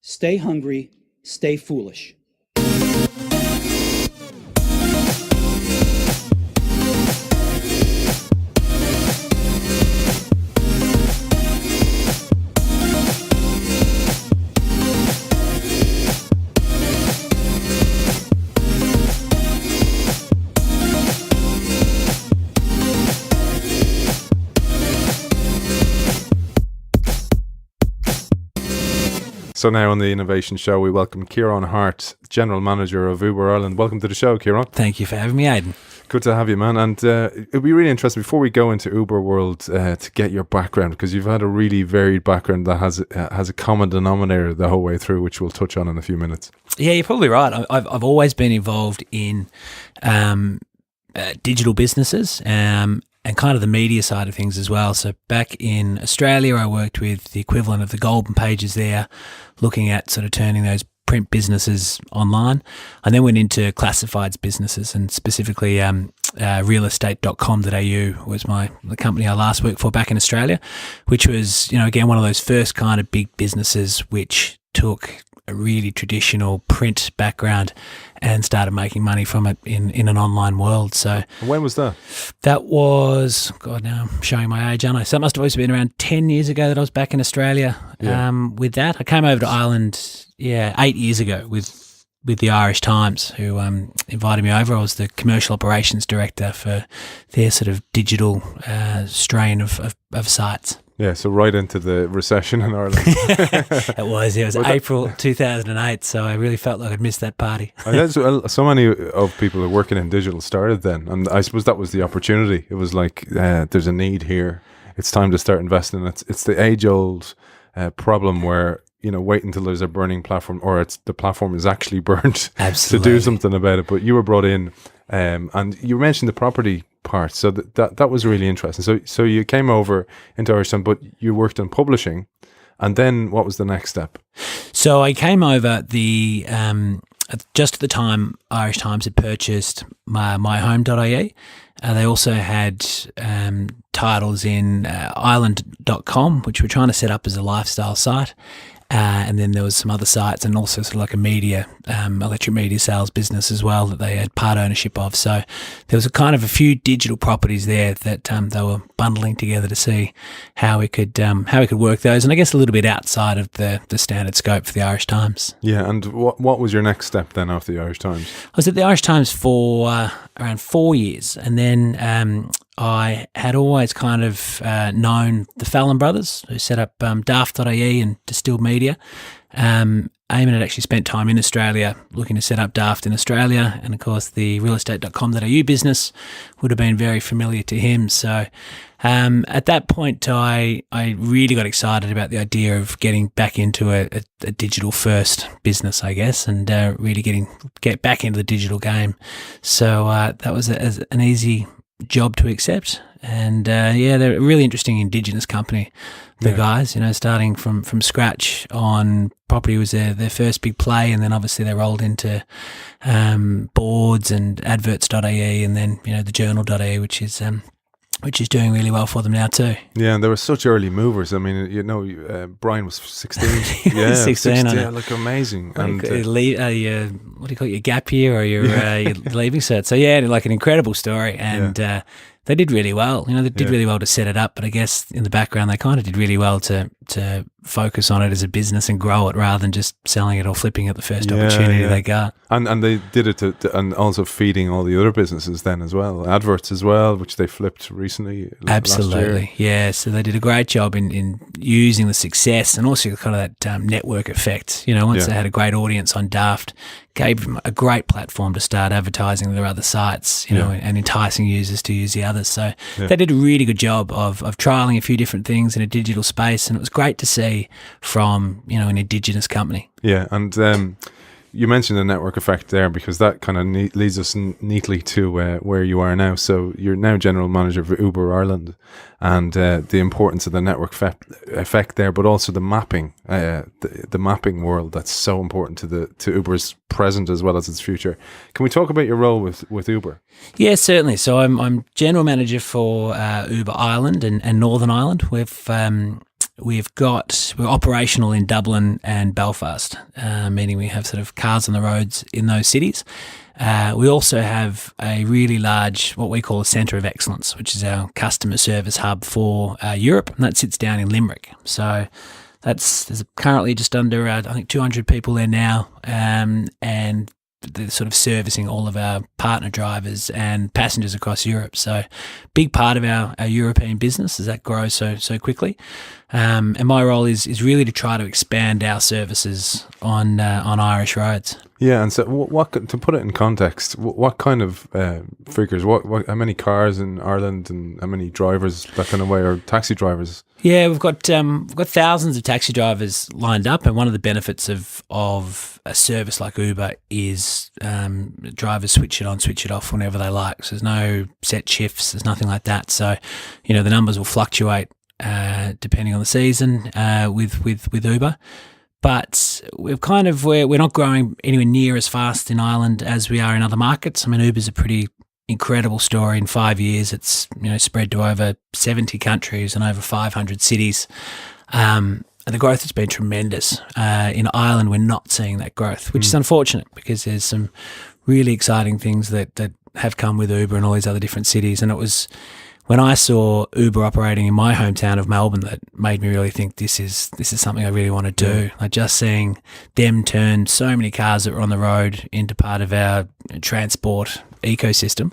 Stay hungry, stay foolish. So now on the Innovation Show, we welcome Kieran Harte, General Manager of Uber Ireland. Welcome to the show, Kieran. Thank you for having me, Aidan. Good to have you, man. And it'd be really interesting, before we go into Uber world, to get your background, because you've had a really varied background that has a common denominator the whole way through, which we'll touch on in a few minutes. Yeah, you're probably right. I've always been involved in digital businesses and kind of the media side of things as well. So back in Australia, I worked with the equivalent of the Golden Pages there, looking at sort of turning those print businesses online. And then went into classifieds businesses, and specifically realestate.com.au was the company I last worked for back in Australia, which was, again, one of those first kind of big businesses which took a really traditional print background and started making money from it in an online world. So when was that? That was, God, now I'm showing my age, aren't I? So it must have always been around 10 years ago that I was back in Australia with that. I came over to Ireland, 8 years ago with the Irish Times, who invited me over. I was the commercial operations director for their sort of digital strain of sites. Yeah, so right into the recession in Ireland. It was April 2008, so I really felt like I'd missed that party. So many of people who are working in digital started then, and I suppose that was the opportunity. It was like, there's a need here. It's time to start investing. It's the age-old problem where, wait until there's a burning platform, or the platform is actually burnt to do something about it. But you were brought in, and you mentioned the property part, so that was really interesting. So you came over into Irish Times, but you worked on publishing, and then what was the next step? So I came over just at the time Irish Times had purchased myhome.ie. They also had titles in Ireland.com, which we're trying to set up as a lifestyle site. And then there was some other sites, and also sort of like a media, electric media sales business as well that they had part ownership of. So there was a few digital properties there that they were bundling together to see how we could work those, and I guess a little bit outside of the standard scope for the Irish Times. Yeah, and what was your next step then after the Irish Times? I was at the Irish Times for around 4 years, and then I had always kind of known the Fallon brothers, who set up Daft.ie and Distilled Media. Eamon had actually spent time in Australia looking to set up Daft in Australia, and of course the realestate.com.au business would have been very familiar to him. So at that point I really got excited about the idea of getting back into a digital first business, I guess, and really get back into the digital game. So that was an easy job to accept, and they're a really interesting Indigenous company, the guys, starting from scratch on property was their first big play, and then obviously they rolled into boards and adverts.ie, and then the journal.ie, which is doing really well for them now too. Yeah, and they were such early movers. I mean, Brian was 16. He was 16. Yeah, like amazing. What do you call it, your gap year or your leaving cert? So yeah, like an incredible story, and they did really well. They did really well to set it up, but I guess in the background they kind of did really well to focus on it as a business and grow it rather than just selling it or flipping at the first opportunity they got. And they did it and also feeding all the other businesses then as well, adverts as well, which they flipped recently. Absolutely, yeah. So they did a great job in using the success and also kind of that network effect. Once they had a great audience on Daft, gave them a great platform to start advertising their other sites, and enticing users to use the others. So they did a really good job of trialing a few different things in a digital space, and it was great to see from an Indigenous company. Yeah, and you mentioned the network effect there, because that kind of leads us neatly to where you are now. So you're now general manager for Uber Ireland, and the importance of the network effect there, but also the mapping, the mapping world that's so important to Uber's present as well as its future. Can we talk about your role with Uber? Yeah, certainly. So I'm general manager for Uber Ireland and Northern Ireland. We've we're operational in Dublin and Belfast, meaning we have sort of cars on the roads in those cities. We also have a really large, what we call a centre of excellence, which is our customer service hub for Europe, and that sits down in Limerick. So there's currently just under, I think, 200 people there now, and they're sort of servicing all of our partner drivers and passengers across Europe. So big part of our European business as that grows so quickly. And my role is really to try to expand our services on Irish roads. Yeah, and so what to put it in context, what kind of figures, what how many cars in Ireland and how many drivers that kind of way, or taxi drivers? Yeah, we've got thousands of taxi drivers lined up, and one of the benefits of a service like Uber is drivers switch it on, switch it off whenever they like. So there's no set shifts, there's nothing like that. So, the numbers will fluctuate depending on the season with Uber. But we're not growing anywhere near as fast in Ireland as we are in other markets. I mean, Uber's a pretty incredible story. In 5 years, it's spread to over 70 countries and over 500 cities. And the growth has been tremendous. In Ireland, we're not seeing that growth, which is unfortunate because there's some really exciting things that have come with Uber in all these other different cities. And it was when I saw Uber operating in my hometown of Melbourne that made me really think this is something I really want to do. Like just seeing them turn so many cars that were on the road into part of our transport ecosystem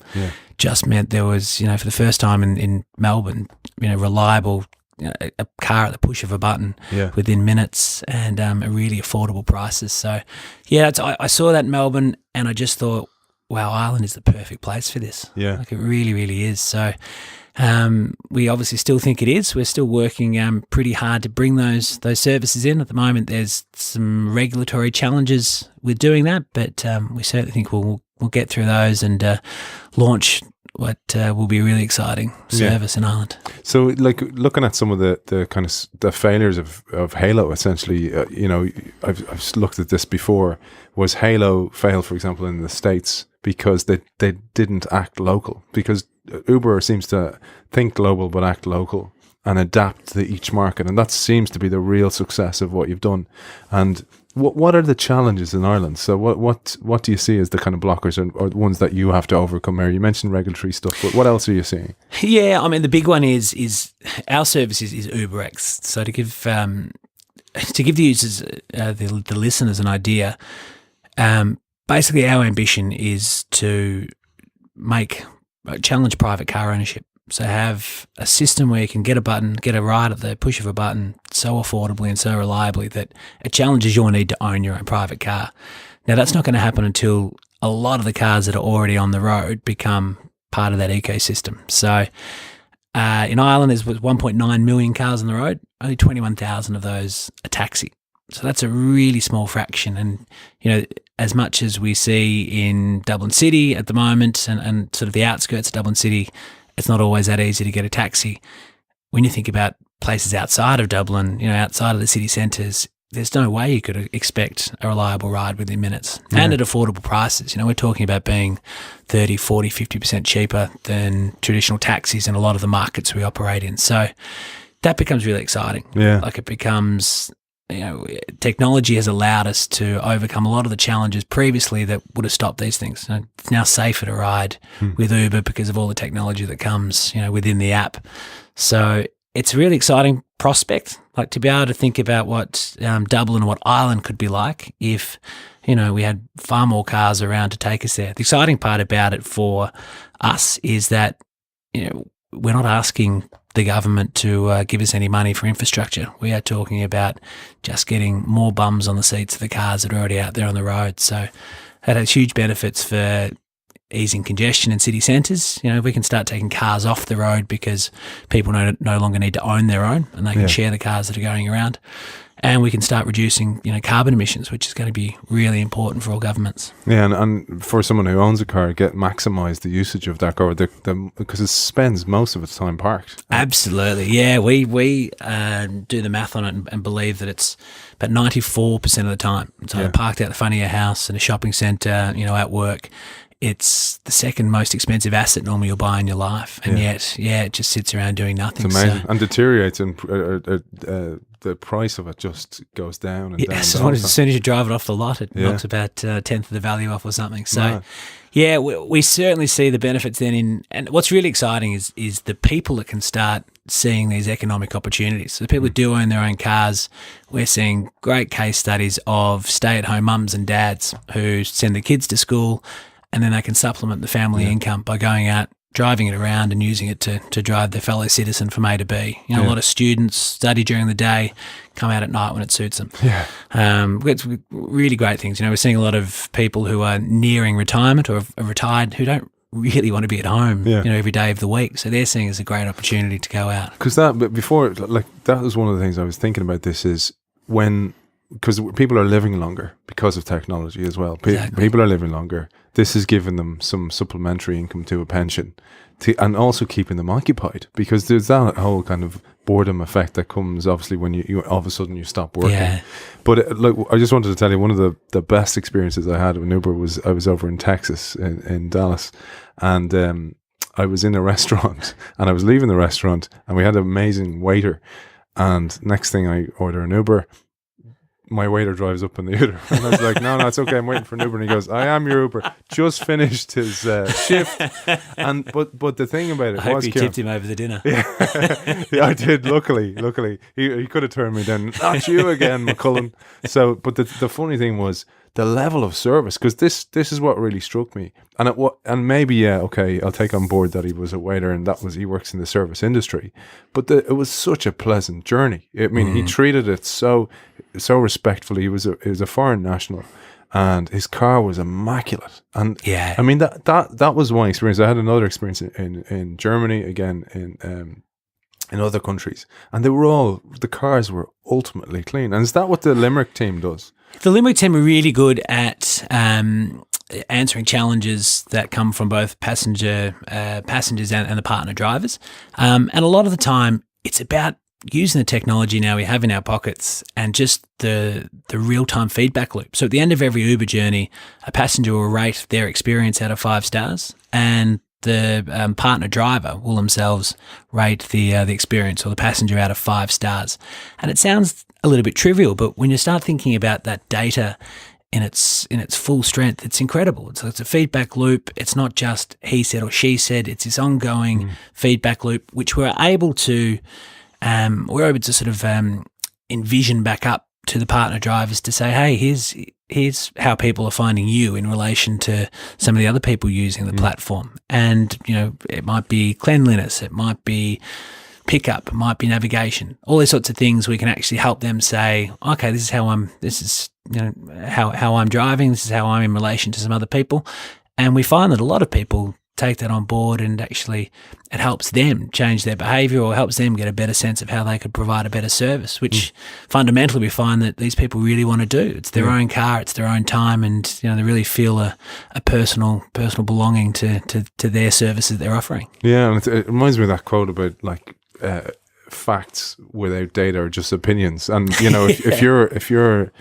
just meant there was, for the first time in Melbourne, reliable, a car at the push of a button within minutes and at really affordable prices. So, I saw that in Melbourne and I just thought, wow, Ireland is the perfect place for this. Yeah. Like it really, really is. So we obviously still think it is. We're still working pretty hard to bring those services in. At the moment, there's some regulatory challenges with doing that, but we certainly think we'll get through those and launch what will be a really exciting service in Ireland. So, like looking at some of the kind of the failures of Halo, essentially, I've looked at this before. Was Halo fail, for example, in the States because they didn't act local? Because Uber seems to think global but act local and adapt to each market, and that seems to be the real success of what you've done. And what are the challenges in Ireland? So what do you see as the kind of blockers or ones that you have to overcome? Mary, you mentioned regulatory stuff, but what else are you seeing? Yeah, I mean the big one is our service is UberX. So to give the users, the listeners, an idea, basically our ambition is to challenge private car ownership. So have a system where you can get a ride at the push of a button so affordably and so reliably that it challenges your need to own your own private car. Now, that's not going to happen until a lot of the cars that are already on the road become part of that ecosystem. So in Ireland, there's 1.9 million cars on the road. Only 21,000 of those are taxi. So that's a really small fraction. And, as much as we see in Dublin City at the moment and sort of the outskirts of Dublin City, it's not always that easy to get a taxi. When you think about places outside of Dublin, outside of the city centres, there's no way you could expect a reliable ride within minutes and at affordable prices. We're talking about being 30, 40, 50% cheaper than traditional taxis in a lot of the markets we operate in. So that becomes really exciting. Yeah. Like it becomes, technology has allowed us to overcome a lot of the challenges previously that would have stopped these things. It's now safer to ride with Uber because of all the technology that comes, within the app. So it's a really exciting prospect, like to be able to think about what Dublin and what Ireland could be like if, we had far more cars around to take us there. The exciting part about it for us is that, we're not asking the government to give us any money for infrastructure. We are talking about just getting more bums on the seats of the cars that are already out there on the road. So that has huge benefits for easing congestion in city centres. We can start taking cars off the road because people no longer need to own their own and they can share the cars that are going around. And we can start reducing, carbon emissions, which is going to be really important for all governments. Yeah, and for someone who owns a car, maximise the usage of that car because it spends most of its time parked. Absolutely, yeah. We do the math on it and believe that it's about 94% of the time. So parked out the front of your house, in a shopping centre, at work. it's the second most expensive asset normally you'll buy in your life, and yet, it just sits around doing nothing. It's amazing and deteriorates, and the price of it just goes down and down. As soon as you drive it off the lot, it knocks about a tenth of the value off or something. So, we certainly see the benefits then. And what's really exciting is the people that can start seeing these economic opportunities. So the people who do own their own cars, we're seeing great case studies of stay-at-home mums and dads who send their kids to school, and then they can supplement the family income by going out, driving it around and using it to drive their fellow citizen from A to B. A lot of students study during the day, come out at night when it suits them. Yeah. It's really great things. We're seeing a lot of people who are nearing retirement or are retired who don't really want to be at home, every day of the week. So they're seeing it as a great opportunity to go out. Because that was one of the things I was thinking about this is because people are living longer because of technology as well. People are living longer. This has given them some supplementary income to a pension, and also keeping them occupied, because there's that whole kind of boredom effect that comes obviously when you all of a sudden you stop working. Yeah. But I just wanted to tell you, one of the best experiences I had with Uber was I was over in Texas in Dallas, and I was in a restaurant and I was leaving the restaurant and we had an amazing waiter, and next thing I order an Uber. My waiter drives up in the Uber, and I was like, no, it's okay, I'm waiting for an Uber. And he goes, I am your Uber, just finished his shift. But the thing about it I hope you tipped him over the dinner. Yeah, I did, luckily. He could have turned me down. Not you again, McCullen. So, but the funny thing was the level of service, because this is what really struck me. And maybe, okay, I'll take on board that he was a waiter and he works in the service industry. But it was such a pleasant journey. I mean, he treated it so respectfully. He was a foreign national, and his car was immaculate. And I mean, that was one experience. I had another experience in Germany, again in other countries, and the cars were ultimately clean. And is that what the Limerick team does? The Limerick team are really good at answering challenges that come from both passengers and the partner drivers. And a lot of the time, it's about using the technology now we have in our pockets and just the real-time feedback loop. So at the end of every Uber journey, a passenger will rate their experience out of 5 stars, and the partner driver will themselves rate the experience or the passenger out of 5 stars. And it sounds a little bit trivial, but when you start thinking about that data in its full strength, it's incredible. It's a feedback loop. It's not just he said or she said. It's this ongoing feedback loop, which we're able to sort of envision back up to the partner drivers to say, hey, here's how people are finding you in relation to some of the other people using the platform. And, it might be cleanliness, it might be pickup, it might be navigation, all these sorts of things. We can actually help them say, okay, this is how I'm driving, this is how I'm in relation to some other people. And we find that a lot of people take that on board, and actually it helps them change their behaviour or helps them get a better sense of how they could provide a better service, which fundamentally we find that these people really want to do. It's their own car, it's their own time, and they really feel a personal belonging to their services they're offering. Yeah, and it reminds me of that quote about facts without data are just opinions. And if you're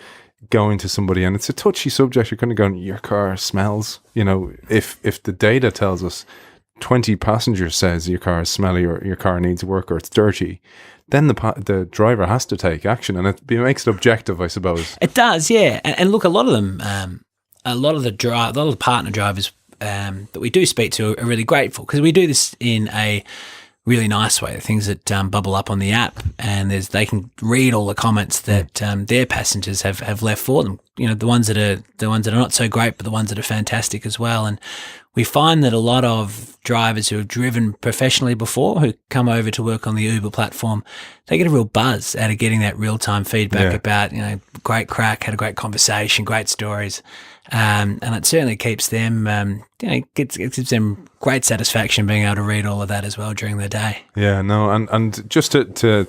going to somebody and it's a touchy subject, you're kind of going, your car smells. If the data tells us 20 passengers says your car is smelly or your car needs work or it's dirty, then the driver has to take action, and it makes it objective, I suppose. It does, yeah. And look, a lot of them, a lot of the partner drivers that we do speak to are really grateful, because we do this in a really nice way. The things that bubble up on the app, and they can read all the comments that their passengers have left for them. The ones that are not so great, but the ones that are fantastic as well. And we find that a lot of drivers who have driven professionally before, who come over to work on the Uber platform, they get a real buzz out of getting that real-time feedback about, great crack, had a great conversation, great stories. And it certainly keeps them, gives them great satisfaction being able to read all of that as well during the day. Yeah, no, and just to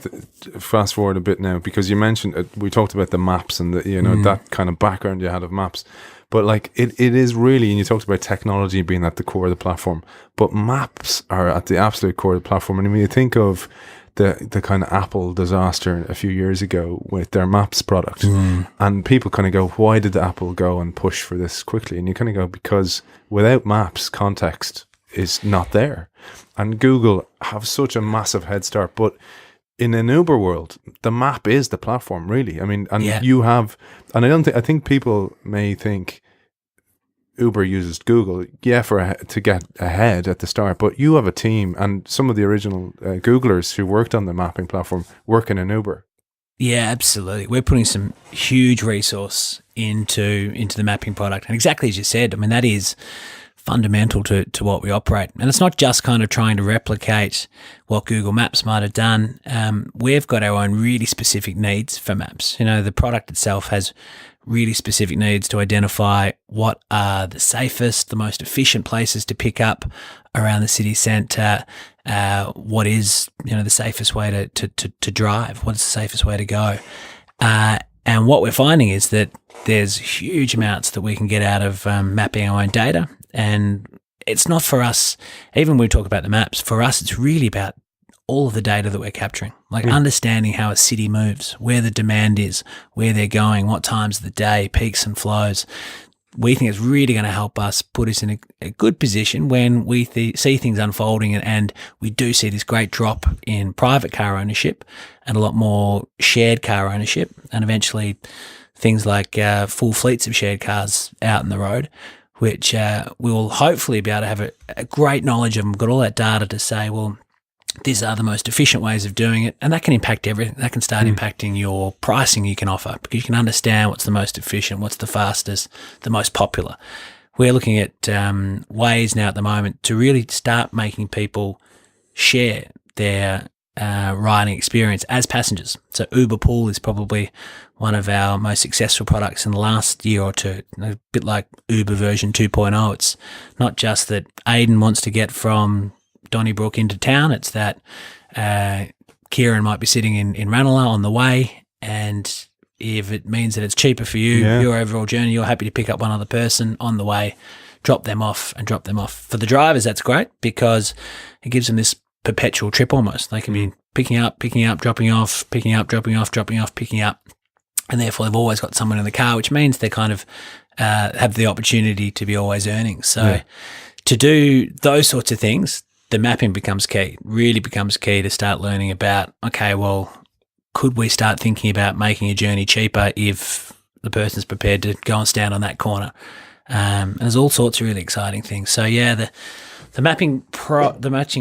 fast forward a bit now, because you mentioned, we talked about the maps and that kind of background you had of maps. But it is really, and you talked about technology being at the core of the platform, but maps are at the absolute core of the platform. And when you think of the kind of Apple disaster a few years ago with their Maps product. And people kind of go, why did Apple go and push for this quickly? And you kind of go, because without Maps, context is not there. And Google have such a massive head start. But in an Uber world, the map is the platform, really. I mean, and you have, and I think people may think Uber uses Google, to get ahead at the start, but you have a team, and some of the original Googlers who worked on the mapping platform working in Uber. Yeah, absolutely. We're putting some huge resource into the mapping product, and exactly as you said, I mean, that is fundamental to what we operate. And it's not just kind of trying to replicate what Google Maps might have done. We've got our own really specific needs for maps. You know, the product itself has really specific needs to identify what are the safest, the most efficient places to pick up around the city centre, what is, you know, the safest way to drive, what's the safest way to go. And what we're finding is that there's huge amounts that we can get out of mapping our own data. And it's not for us, even when we talk about the maps, for us, it's really about all of the data that we're capturing, like understanding how a city moves, where the demand is, where they're going, what times of the day, peaks and flows. We think it's really going to help us put us in a good position when we see things unfolding, and we do see this great drop in private car ownership and a lot more shared car ownership, and eventually things like full fleets of shared cars out in the road, which we will hopefully be able to have a great knowledge of. We've got all that data to say, well, these are the most efficient ways of doing it, and that can impact everything. That can start impacting your pricing you can offer, because you can understand what's the most efficient, what's the fastest, the most popular. We're looking at ways now at the moment to really start making people share their riding experience as passengers. So Uber Pool is probably one of our most successful products in the last year or two, a bit like Uber version 2.0. It's not just that Aidan wants to get from Donnybrook into town, it's that Kieran might be sitting in Ranelagh on the way, and if it means that it's cheaper for you, your overall journey, you're happy to pick up one other person on the way, drop them off. For the drivers, that's great, because it gives them this perpetual trip almost. They can be picking up, dropping off, picking up, dropping off, picking up, and therefore they've always got someone in the car, which means they kind of have the opportunity to be always earning. So to do those sorts of things, the mapping becomes key, really becomes key to start learning about, okay, well, could we start thinking about making a journey cheaper if the person's prepared to go and stand on that corner? And there's all sorts of really exciting things. So yeah, the matching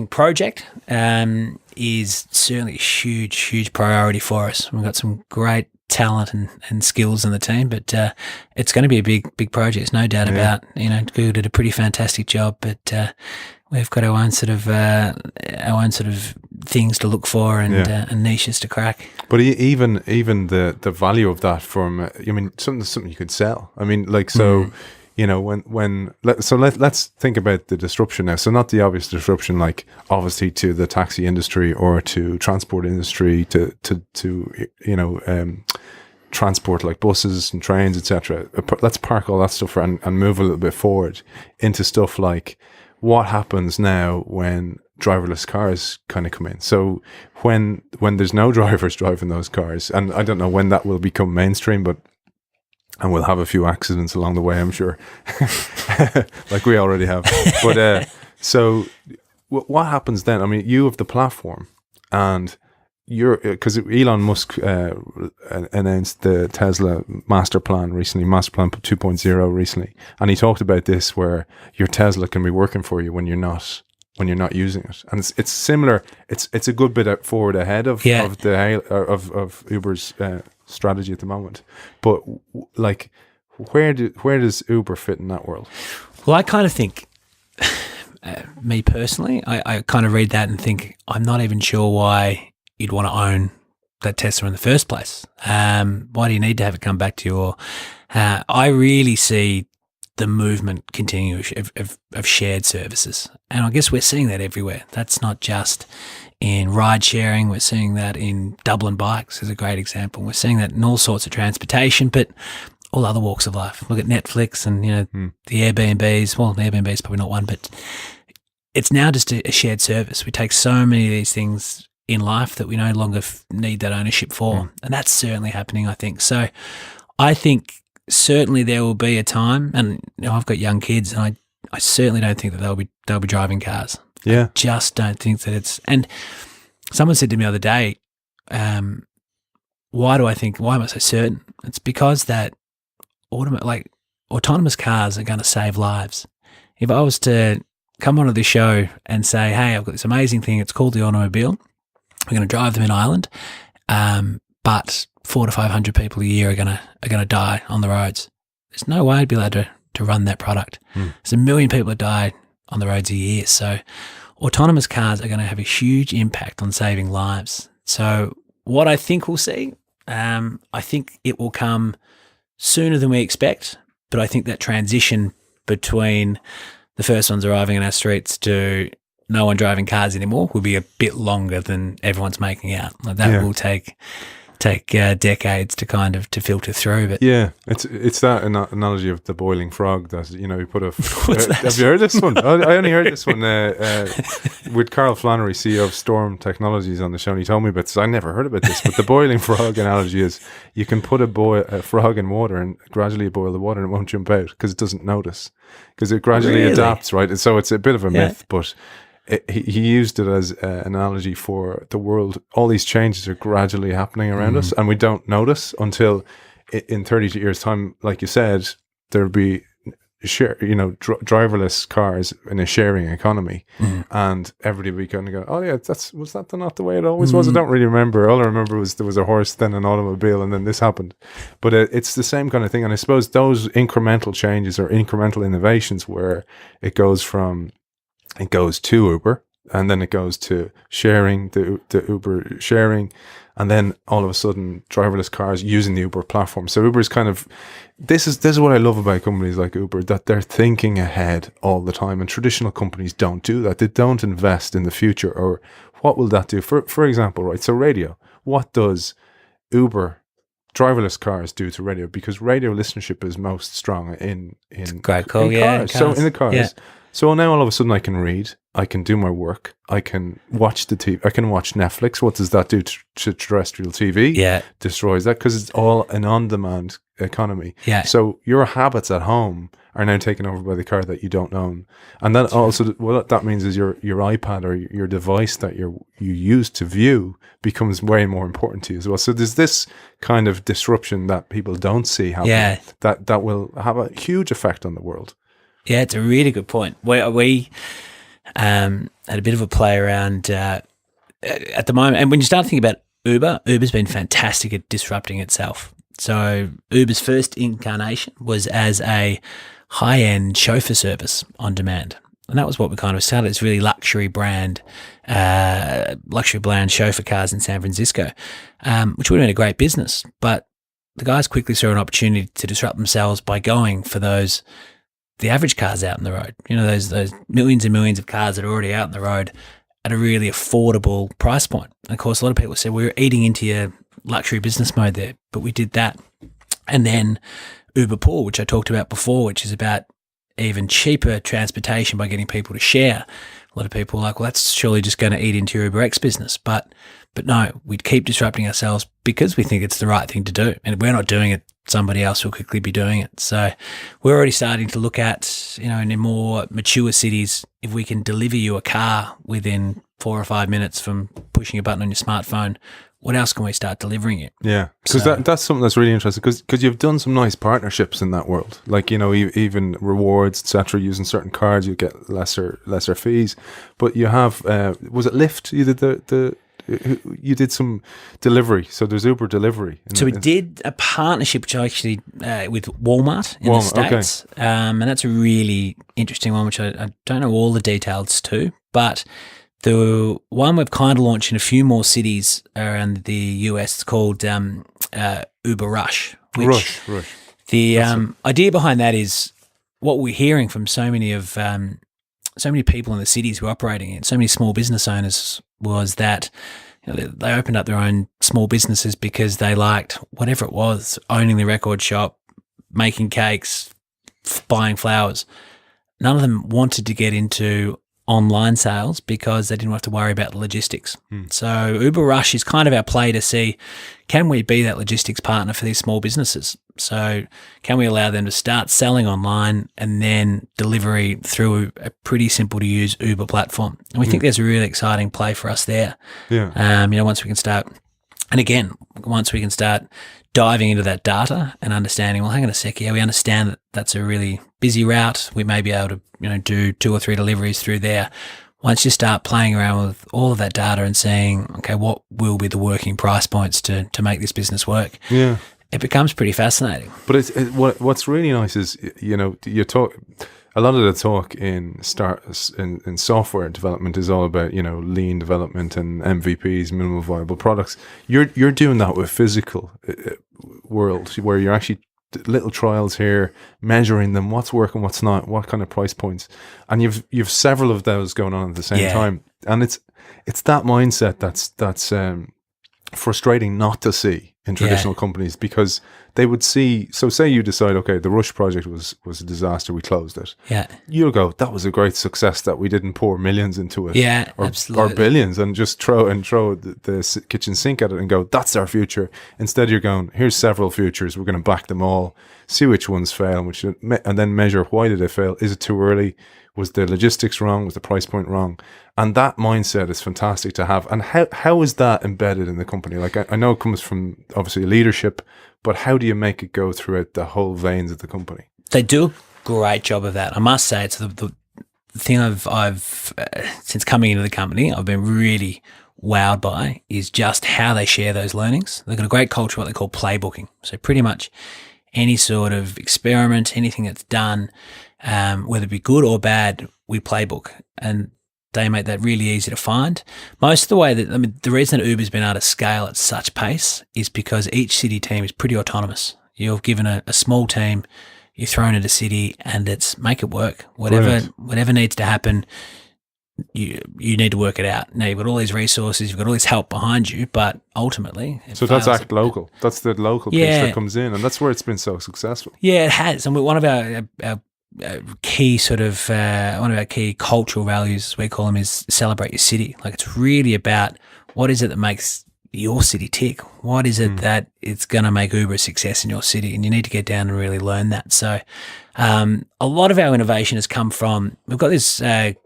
project is certainly a huge priority for us. We've got some great talent and skills in the team, but it's going to be a big project. There's no doubt about. You know, Google did a pretty fantastic job, but we've got our own sort of things to look for and niches to crack. But even the value of that from I mean, something you could sell. I mean, like, so you know, let's think about the disruption now. So not the obvious disruption, like obviously to the taxi industry or to transport industry, to you know, transport like buses and trains, etc. Let's park all that stuff and move a little bit forward into stuff like what happens now when driverless cars kind of come in. So when there's no drivers driving those cars, and I don't know when that will become mainstream, and we'll have a few accidents along the way, I'm sure, like we already have. But so what happens then? I mean, you have the platform, and because Elon Musk announced the Tesla master plan 2.0 recently, and he talked about this, where your Tesla can be working for you when you're not using it, and it's similar. It's a good bit forward ahead of Uber's strategy at the moment. But like, where does Uber fit in that world? Well, I kind of think, me personally, I kind of read that and think, I'm not even sure why you'd want to own that Tesla in the first place. Why do you need to have it come back to you? Or I really see the movement continuing of shared services, and I guess we're seeing that everywhere. That's not just in ride sharing. We're seeing that in Dublin Bikes is a great example. We're seeing that in all sorts of transportation, but all other walks of life. Look at Netflix and, you know, the Airbnbs. Well, the Airbnb is probably not one, but it's now just a shared service. We take so many of these things in life that we no longer need that ownership for. And that's certainly happening, I think. So I think certainly there will be a time, and I've got young kids, and I certainly don't think that they'll be driving cars. Yeah. I just don't think that it's. And someone said to me the other day, why am I so certain? It's because that autonomous cars are going to save lives. If I was to come onto this show and say, hey, I've got this amazing thing, it's called the automobile, we're going to drive them in Ireland, but 400 to 500 people a year are going to die on the roads. There's no way I'd be allowed to run that product. There's 1 million people that die on the roads a year. So autonomous cars are going to have a huge impact on saving lives. So what I think we'll see, I think it will come sooner than we expect, but I think that transition between the first ones arriving on our streets to no one driving cars anymore will be a bit longer than everyone's making out. Like that will take decades to filter through. But yeah, it's that analogy of the boiling frog that you put a. What's that? Have you heard this one? I only heard this one with Carl Flannery, CEO of Storm Technologies, on the show. And he told me about this. I never heard about this, but the boiling frog analogy is you can put a frog in water and gradually boil the water and it won't jump out because it doesn't notice because it gradually adapts, right? And so it's a bit of a myth, but. He used it as an analogy for the world. All these changes are gradually happening around us, and we don't notice until in 30 years' time, like you said, there'll be driverless cars in a sharing economy, and everybody will be going to go, oh yeah, was that not the way it always was? I don't really remember. All I remember was there was a horse, then an automobile, and then this happened. But it's the same kind of thing, and I suppose those incremental changes or incremental innovations where it goes to Uber, and then it goes to sharing, the Uber sharing, and then all of a sudden driverless cars using the Uber platform. So Uber is kind of, this is what I love about companies like Uber, that they're thinking ahead all the time, and traditional companies don't do that. They don't invest in the future, or what will that do? For example, right, so radio, what does Uber driverless cars do to radio? Because radio listenership is most strong in great call, in cars. So in the cars. Yeah. So now all of a sudden I can read, I can do my work, I can watch the TV, I can watch Netflix. What does that do to terrestrial TV? Yeah. Destroys that because it's all an on-demand economy. Yeah. So your habits at home are now taken over by the car that you don't own. And then also what that means is your iPad or your device that you use to view becomes way more important to you as well. So there's this kind of disruption that people don't see happen that will have a huge effect on the world. Yeah, it's a really good point. We had a bit of a play around at the moment. And when you start thinking about Uber's been fantastic at disrupting itself. So Uber's first incarnation was as a high-end chauffeur service on demand. And that was what we kind of started. It's really luxury brand chauffeur cars in San Francisco, which would have been a great business. But the guys quickly saw an opportunity to disrupt themselves by going for the average cars out on the road, those millions and millions of cars that are already out on the road at a really affordable price point. And of course, a lot of people said we were eating into your luxury business mode there, but we did that. And then Uber Pool, which I talked about before, which is about even cheaper transportation by getting people to share. A lot of people are like, well, that's surely just going to eat into your UberX business. But no, we'd keep disrupting ourselves because we think it's the right thing to do. And if we're not doing it, somebody else will quickly be doing it. So we're already starting to look at, in more mature cities, if we can deliver you a car within 4 or 5 minutes from pushing a button on your smartphone, what else can we start delivering it? Yeah, because that's something that's really interesting because you've done some nice partnerships in that world. Like, even rewards, etc. Using certain cards, you get lesser fees. But you have, was it Lyft? You did you did some delivery. So there's Uber delivery. So we did a partnership, which actually with Walmart in the States. Okay. And that's a really interesting one, which I don't know all the details to, but the one we've kind of launched in a few more cities around the US, it's called Uber Rush. Rush. The idea behind that is what we're hearing from so many people in the cities we're operating in, so many small business owners, was that they opened up their own small businesses because they liked whatever it was, owning the record shop, making cakes, buying flowers. None of them wanted to get into online sales because they didn't have to worry about the logistics. So Uber Rush is kind of our play to see, can we be that logistics partner for these small businesses? So can we allow them to start selling online and then delivery through a pretty simple to use Uber platform? And we think there's a really exciting play for us there. Yeah. Once we can start, and again, once we can start diving into that data and understanding, well, hang on a sec, we understand that that's a really busy route. We may be able to, do 2 or 3 deliveries through there. Once you start playing around with all of that data and saying, okay, what will be the working price points to make this business work? Yeah. It becomes pretty fascinating. But what's really nice is, you talk, a lot of the talk in software development is all about, lean development and MVPs, minimum viable products. You're doing that with physical world, where you're actually little trials here, measuring them, what's working, what's not, what kind of price points, and you've several of those going on at the same time, and it's that mindset that's frustrating not to see in traditional companies, because they would see, so say you decide, okay, the Rush project was a disaster, we closed it. Yeah. You'll go, that was a great success that we didn't pour millions into it. Yeah, or, absolutely. or billions, and just throw the kitchen sink at it and go, that's our future. Instead, you're going, here's several futures, we're going to back them all, see which ones fail, and then measure, why did they fail? Is it too early? Was the logistics wrong? Was the price point wrong? And that mindset is fantastic to have. And how is that embedded in the company? Like, I know it comes from obviously leadership, but how do you make it go throughout the whole veins of the company? They do a great job of that. I must say, it's the thing I've since coming into the company, I've been really wowed by is just how they share those learnings. They've got a great culture, what they call playbooking. So pretty much any sort of experiment, anything that's done, whether it be good or bad, we playbook, and they make that really easy to find. Most of the way the reason that Uber's been able to scale at such pace is because each city team is pretty autonomous. You're given a small team, you're thrown into city, and it's make it work. Whatever needs to happen, you need to work it out. Now, you've got all these resources, you've got all this help behind you, but ultimately so that's act local. That's the local piece that comes in, and that's where it's been so successful. Yeah, it has. And one of our key sort of one of our key cultural values, as we call them, is celebrate your city. Like, it's really about what is it that makes your city tick? What is it that it's going to make Uber a success in your city? And you need to get down and really learn that. So a lot of our innovation has come from, we've got this, I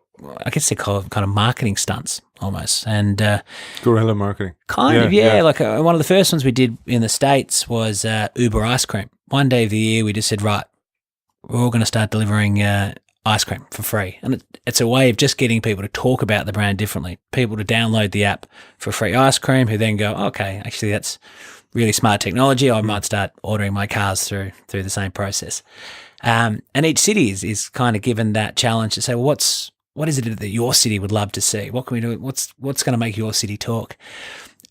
guess they call it kind of marketing stunts almost. And guerrilla marketing. Kind of, yeah. Like one of the first ones we did in the States was Uber ice cream. One day of the year, we just said, right, we're all going to start delivering ice cream for free. And it's a way of just getting people to talk about the brand differently, people to download the app for free ice cream, who then go, okay, actually that's really smart technology. I might start ordering my cars through the same process. And each city is kind of given that challenge to say, well, what is it that your city would love to see? What can we do? What's going to make your city talk?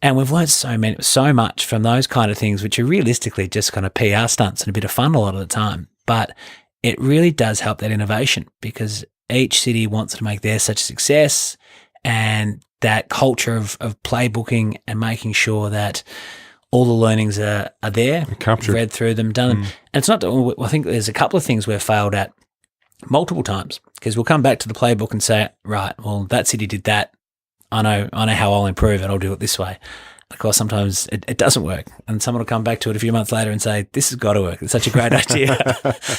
And we've learned so much from those kind of things, which are realistically just kind of PR stunts and a bit of fun a lot of the time. But it really does help that innovation, because each city wants to make their such a success, and that culture of playbooking and making sure that all the learnings are there, captured, read through them, done. And it's not, I think there's a couple of things we've failed at multiple times, because we'll come back to the playbook and say, right, well, that city did that. I know how I'll improve it. I'll do it this way. Of course, sometimes it doesn't work, and someone will come back to it a few months later and say, this has got to work. It's such a great idea.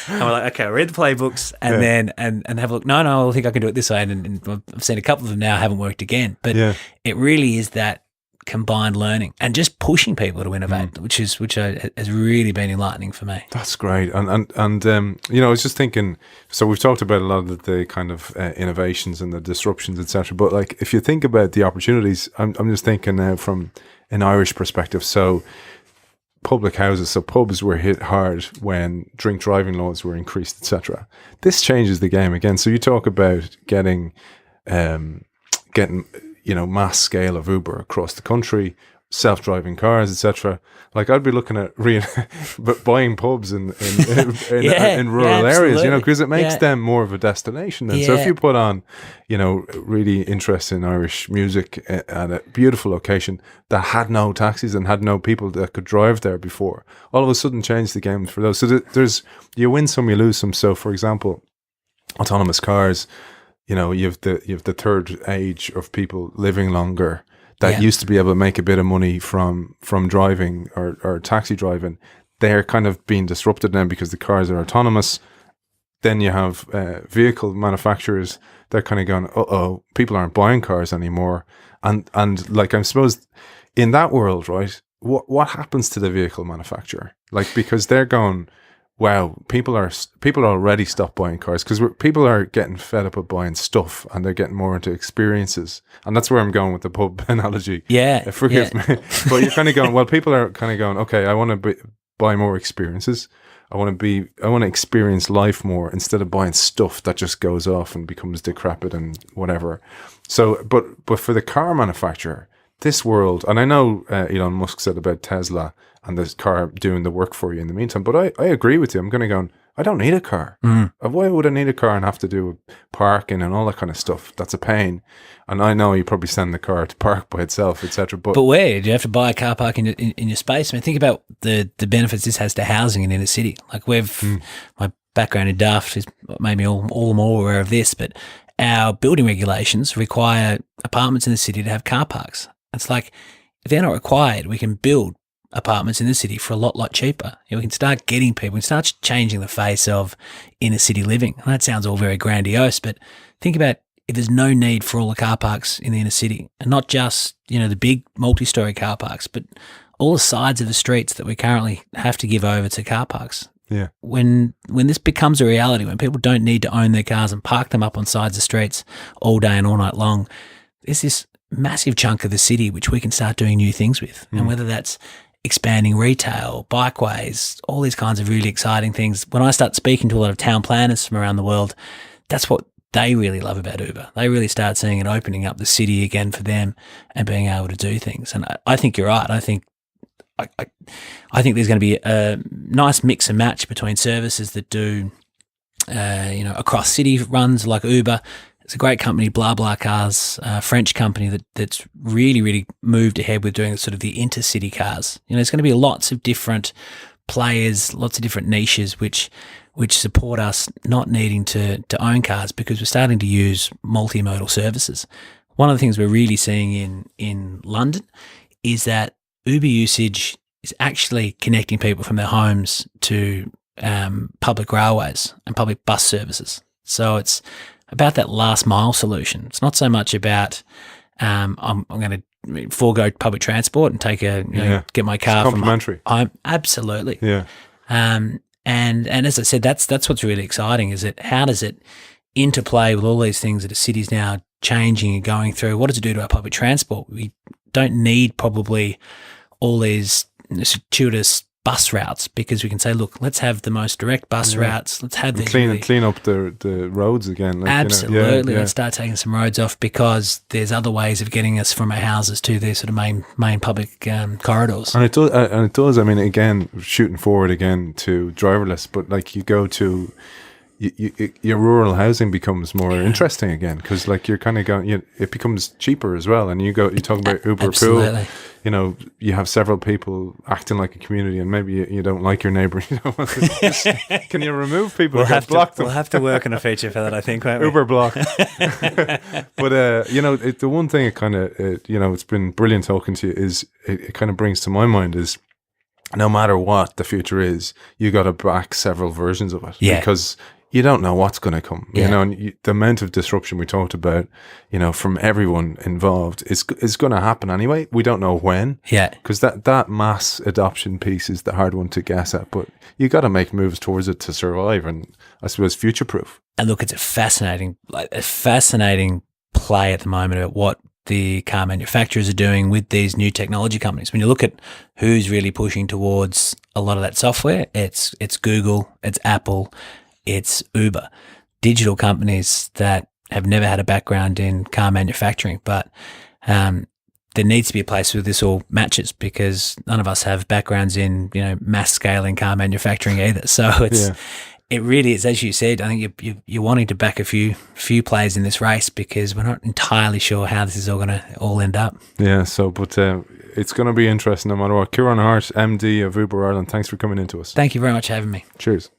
And we're like, okay, I'll read the playbooks and then and have a look. No, I think I can do it this way. And I've seen a couple of them now haven't worked again. But it really is that combined learning and just pushing people to innovate, which has really been enlightening for me. That's great. And I was just thinking, so we've talked about a lot of the kind of innovations and the disruptions, etc. But like, if you think about the opportunities, I'm just thinking now from an Irish perspective. So public houses, so pubs were hit hard when drink driving laws were increased, etc. This changes the game again. So you talk about getting mass scale of Uber across the country, self-driving cars, etc. Like, I'd be looking at buying pubs in rural areas, because it makes them more of a destination. And so if you put on, really interesting Irish music at a beautiful location that had no taxis and had no people that could drive there before, all of a sudden change the game for those. So there's, you win some, you lose some. So for example, autonomous cars, you have the third age of people living longer that Yeah. used to be able to make a bit of money from driving or taxi driving. They're kind of being disrupted now because the cars are autonomous. Then you have vehicle manufacturers. They're kind of going, people aren't buying cars anymore. And like, I suppose in that world, right, what happens to the vehicle manufacturer? Like, because they're going, wow, people already stopped buying cars because people are getting fed up of buying stuff and they're getting more into experiences. And that's where I'm going with the pub analogy. Yeah. Forgive me. But you're kind of going, well, people are kind of going, okay, I want to buy more experiences. I want to experience life more instead of buying stuff that just goes off and becomes decrepit and whatever. So, but for the car manufacturer, this world, and I know Elon Musk said about Tesla and this car doing the work for you in the meantime, but I agree with you. I'm kind of going, I don't need a car. Why would I need a car and have to do parking and all that kind of stuff? That's a pain. And I know you probably send the car to park by itself, etc. But where? Do you have to buy a car park in your space? I mean, think about the benefits this has to housing in inner city. Like my background in Daft has made me all the more aware of this, but our building regulations require apartments in the city to have car parks. It's like, if they're not required, we can build apartments in the city for a lot cheaper. We can start getting people, we can start changing the face of inner city living. And that sounds all very grandiose, but think about if there's no need for all the car parks in the inner city, and not just, the big multi-story car parks, but all the sides of the streets that we currently have to give over to car parks. yeah, When this becomes a reality, when people don't need to own their cars and park them up on sides of streets all day and all night long, there's this massive chunk of the city which we can start doing new things with. And whether that's expanding retail, bikeways, all these kinds of really exciting things. When I start speaking to a lot of town planners from around the world, that's what they really love about Uber. They really start seeing it opening up the city again for them and being able to do things. And I think you're right. I think there's going to be a nice mix and match between services that do, across city runs like Uber. It's a great company, BlaBlaCars, a French company that's really, really moved ahead with doing sort of the intercity cars. There's going to be lots of different players, lots of different niches which support us not needing to own cars because we're starting to use multimodal services. One of the things we're really seeing in London is that Uber usage is actually connecting people from their homes to public railways and public bus services. So it's about that last mile solution. It's not so much about I'm going to forego public transport and take get my car it's complimentary. from home. Absolutely. Yeah. And as I said, that's what's really exciting, is that how does it interplay with all these things that the city's now changing and going through? What does it do to our public transport? We don't need probably all these circuitous bus routes because we can say, look, let's have the most direct bus routes. Let's have these clean up the roads again. Like, absolutely. Let's start taking some roads off because there's other ways of getting us from our houses to the sort of main public corridors. And it does. I mean, again, shooting forward again to driverless, but like you go to your rural housing becomes more interesting again because like you're kind of going, it becomes cheaper as well. And you talk about Uber absolutely. Pool, you have several people acting like a community, and maybe you don't like your neighbour. Can you remove people? We'll have to work on a feature for that, I think, won't we? Uber block. But the one thing it kind of it's been brilliant talking to you is it kind of brings to my mind is no matter what the future is, you got to back several versions of it because you don't know what's going to come, and the amount of disruption we talked about, from everyone involved is going to happen anyway. We don't know when, because that mass adoption piece is the hard one to guess at, but you got to make moves towards it to survive and I suppose future-proof. And look, it's a fascinating play at the moment about what the car manufacturers are doing with these new technology companies. When you look at who's really pushing towards a lot of that software, it's Google, it's Apple, it's Uber, digital companies that have never had a background in car manufacturing. But there needs to be a place where this all matches because none of us have backgrounds in, mass scaling car manufacturing either. So it really is, as you said, I think you're wanting to back a few players in this race because we're not entirely sure how this is all going to all end up. Yeah, so, but it's going to be interesting no matter what. Kieran Harte, MD of Uber Ireland, thanks for coming into us. Thank you very much for having me. Cheers.